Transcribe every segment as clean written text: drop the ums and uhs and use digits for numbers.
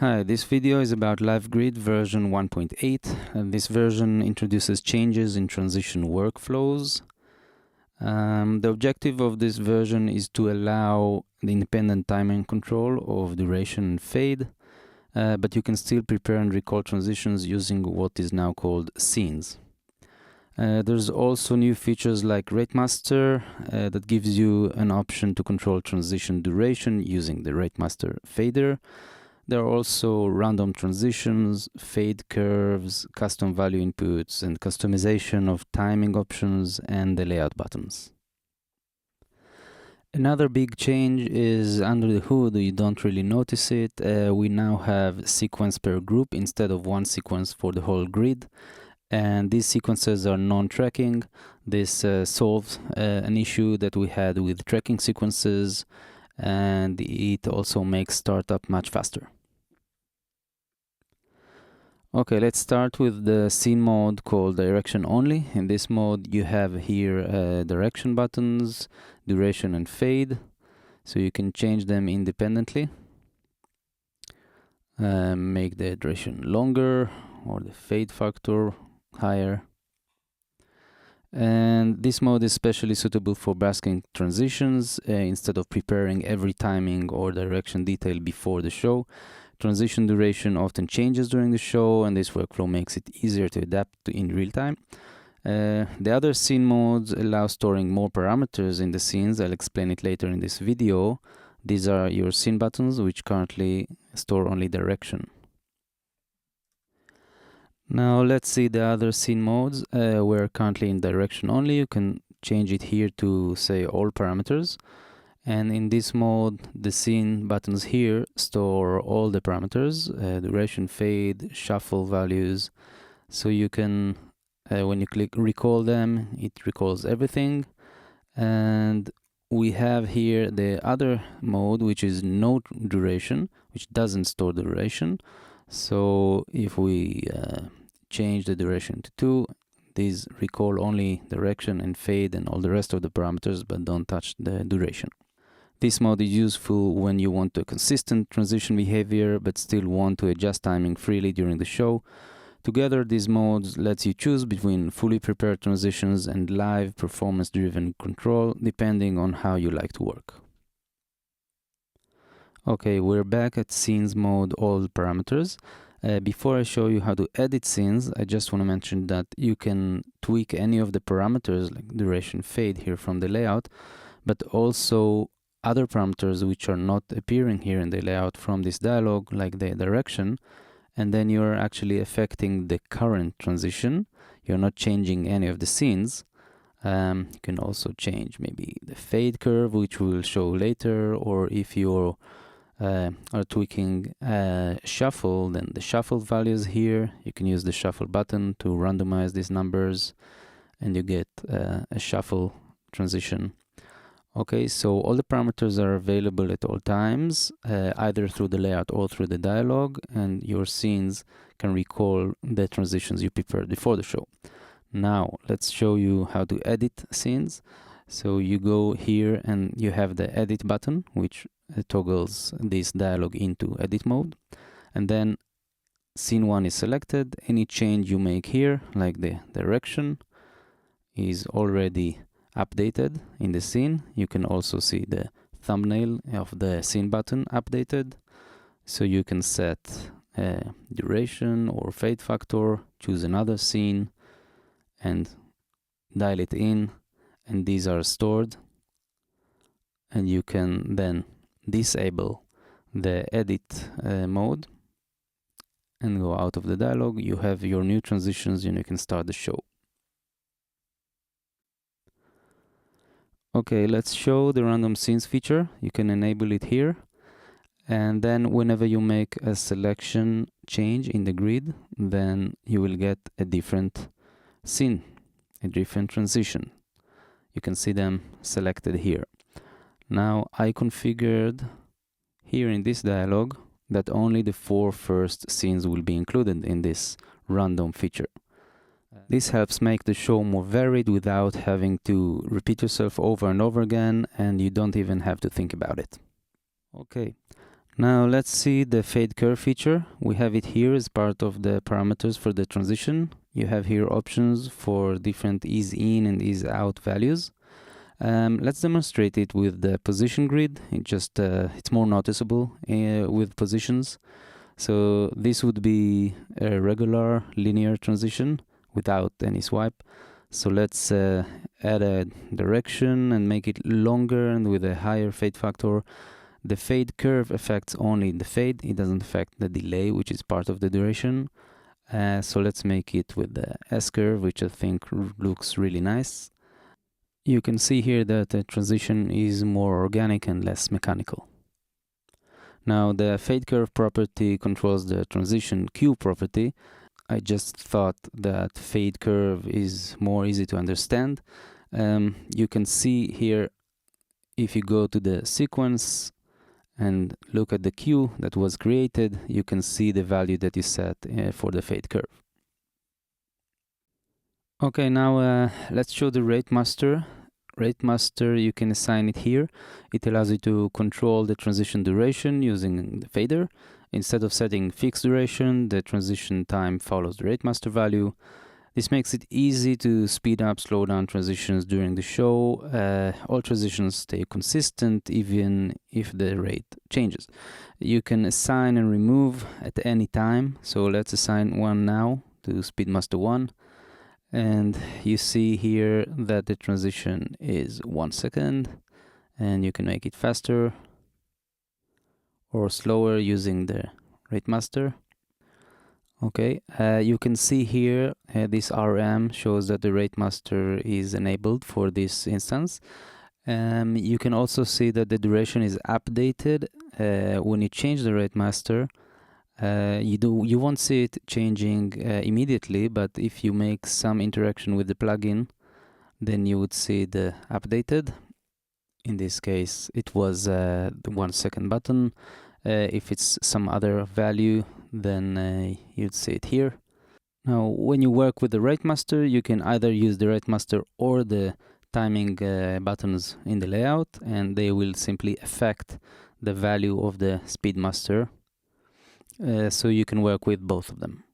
Hi, this video is about LiveGrid version 1.8, and this version introduces changes in transition workflows. The objective of this version is to allow the independent timing control of duration and fade, but you can still prepare and recall transitions using what is now called scenes. There's also new features like RateMaster that gives you an option to control transition duration using the RateMaster fader. There are also random transitions, fade curves, custom value inputs, and customization of timing options and the layout buttons. Another big change is under the hood. You don't really notice it. We now have sequence per group instead of one sequence for the whole grid. And these sequences are non-tracking. This solves an issue that we had with tracking sequences, and it also makes startup much faster. Okay, let's start with the scene mode called direction only. In this mode, you have here direction buttons, duration and fade, so you can change them independently. Make the duration longer or the fade factor higher. And this mode is especially suitable for basking transitions. Instead of preparing every timing or direction detail before the show, transition duration often changes during the show, and this workflow makes it easier to adapt in real time. The other scene modes allow storing more parameters in the scenes. I'll explain it later in this video. These are your scene buttons, which currently store only direction. Now let's see the other scene modes. We're currently in direction only. You can change it here to say all parameters. And in this mode, the scene buttons here store all the parameters, duration, fade, shuffle values. So you can, when you click recall them, it recalls everything. And we have here the other mode, which is no duration, which doesn't store the duration. So if we change the duration to 2, these recall only direction and fade and all the rest of the parameters, but don't touch the duration. This mode is useful when you want a consistent transition behavior, but still want to adjust timing freely during the show. Together, these modes lets you choose between fully prepared transitions and live performance-driven control, depending on how you like to work. Okay, we're back at scenes mode, all parameters. Before I show you how to edit scenes, I just want to mention that you can tweak any of the parameters like duration, fade here from the layout, but also other parameters which are not appearing here in the layout from this dialog, like the direction, and then you're actually affecting the current transition. You're not changing any of the scenes. You can also change maybe the fade curve, which we will show later, or if you're are tweaking shuffle, then the shuffle values here, you can use the shuffle button to randomize these numbers, and you get a shuffle transition. Okay, so all the parameters are available at all times, either through the layout or through the dialog, and your scenes can recall the transitions you prepared before the show. Now, let's show you how to edit scenes. So you go here and you have the edit button, which toggles this dialog into edit mode. And then scene 1 is selected. Any change you make here, like the direction, is already updated in the scene. You can also see the thumbnail of the scene button updated. So you can set duration or fade factor, choose another scene, and dial it in. And these are stored, and you can then disable the edit mode and go out of the dialog. You have your new transitions and you can start the show. Okay, let's show the random scenes feature. You can enable it here, and then whenever you make a selection change in the grid, then you will get a different scene, a different transition. You can see them selected here. Now I configured here in this dialog that only the 4 first scenes will be included in this random feature. This helps make the show more varied without having to repeat yourself over and over again, and you don't even have to think about it. Okay, Now let's see the fade curve feature. We have it here as part of the parameters for the transition. You have here options for different ease in and ease out values. Let's demonstrate it with the position grid. It's more noticeable with positions. So this would be a regular linear transition without any swipe. So let's add a direction and make it longer and with a higher fade factor. The fade curve affects only the fade. It doesn't affect the delay, which is part of the duration. So let's make it with the S curve, which I think looks really nice. You can see here that the transition is more organic and less mechanical. Now the fade curve property controls the transition Q property. I just thought that fade curve is more easy to understand. You can see here, if you go to the sequence and look at the Q that was created, you can see the value that you set for the fade curve. Okay, now let's show the rate master. Rate master, you can assign it here. It allows you to control the transition duration using the fader. Instead of setting fixed duration, the transition time follows the rate master value. This makes it easy to speed up, slow down transitions during the show. All transitions stay consistent even if the rate changes. You can assign and remove at any time. So let's assign one now to Speedmaster 1. And you see here that the transition is 1 second, and you can make it faster or slower using the rate master. Okay, you can see here this RM shows that the rate master is enabled for this instance. You can also see that the duration is updated when you change the rate master. You won't see it changing immediately, but if you make some interaction with the plugin, then you would see the updated. In this case, it was the 1 second button. If it's some other value, then you'd see it here. Now, when you work with the rate master, you can either use the rate master or the timing buttons in the layout, and they will simply affect the value of the Speedmaster. So you can work with both of them.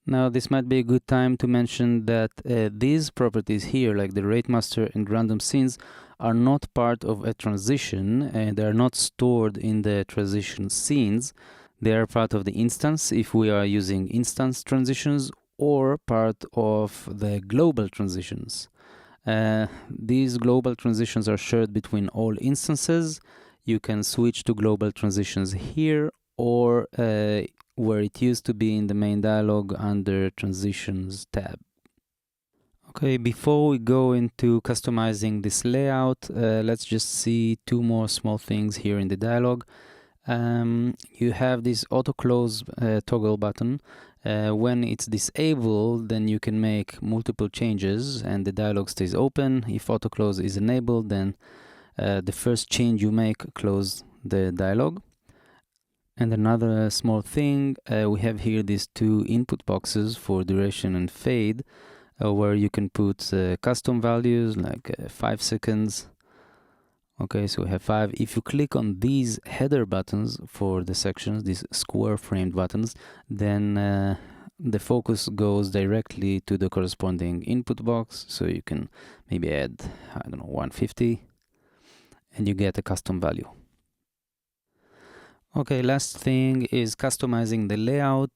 Now this might be a good time to mention that these properties here, like the rate master and random scenes, are not part of a transition, and they are not stored in the transition scenes. They are part of the instance if we are using instance transitions, or part of the global transitions. These global transitions are shared between all instances. You can switch to global transitions here, or where it used to be in the main dialog under Transitions tab. Okay, before we go into customizing this layout, let's just see two more small things here in the dialog. You have this auto close toggle button. When it's disabled, then you can make multiple changes and the dialog stays open. If auto close is enabled, then the first change you make close the dialog. And another small thing, we have here these two input boxes for duration and fade, where you can put custom values like 5 seconds. Okay, so we have 5. If you click on these header buttons for the sections, these square framed buttons, then the focus goes directly to the corresponding input box. So you can maybe add, 150, and you get a custom value. Okay, last thing is customizing the layout.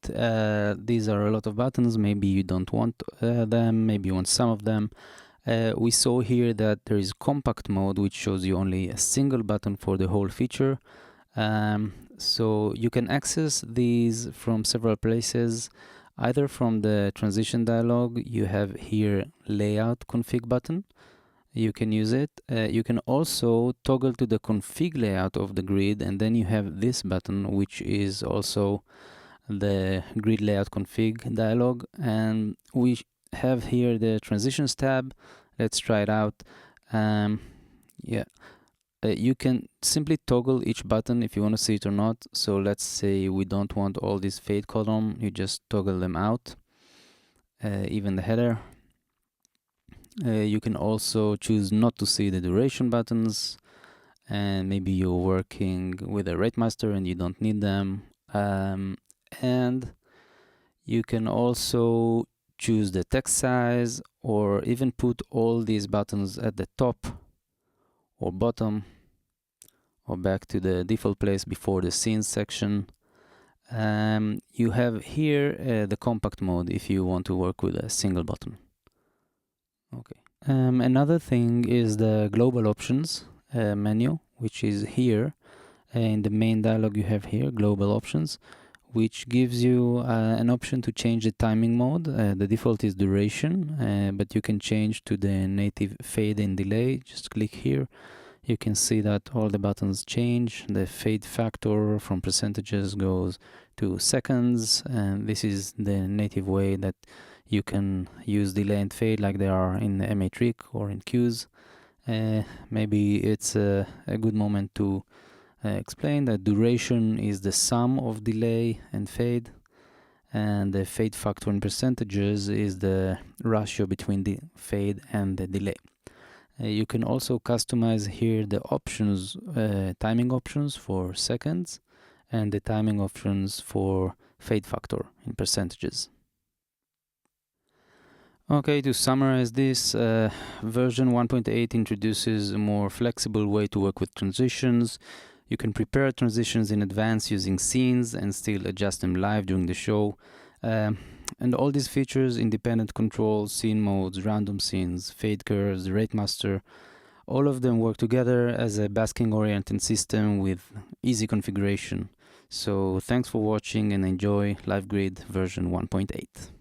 These are a lot of buttons. Maybe you don't want them, maybe you want some of them. We saw here that there is compact mode, which shows you only a single button for the whole feature. So you can access these from several places, either from the transition dialog. You have here layout config button. You can use it. You can also toggle to the config layout of the grid, and then you have this button, which is also the grid layout config dialog. And we have here the transitions tab. Let's try it out. You can simply toggle each button if you want to see it or not. So let's say we don't want all this fade column. You just toggle them out, even the header. You can also choose not to see the duration buttons, and maybe you're working with a rate master and you don't need them. And you can also choose the text size, or even put all these buttons at the top or bottom, or back to the default place before the scenes section. You have here the compact mode if you want to work with a single button. Okay. Another thing is the global options menu, which is here. In the main dialog you have here, global options, which gives you an option to change the timing mode. The default is duration, but you can change to the native fade and delay. Just click here. You can see that all the buttons change. The fade factor from percentages goes to seconds, and this is the native way that you can use delay and fade like they are in the MA3 or in cues. Maybe it's a good moment to explain that duration is the sum of delay and fade, and the fade factor in percentages is the ratio between the fade and the delay. You can also customize here the options, timing options for seconds, and the timing options for fade factor in percentages. Okay, to summarize this, version 1.8 introduces a more flexible way to work with transitions. You can prepare transitions in advance using scenes and still adjust them live during the show. And all these features, independent controls, scene modes, random scenes, fade curves, rate master, all of them work together as a basking-oriented system with easy configuration. So thanks for watching and enjoy LiveGrid version 1.8.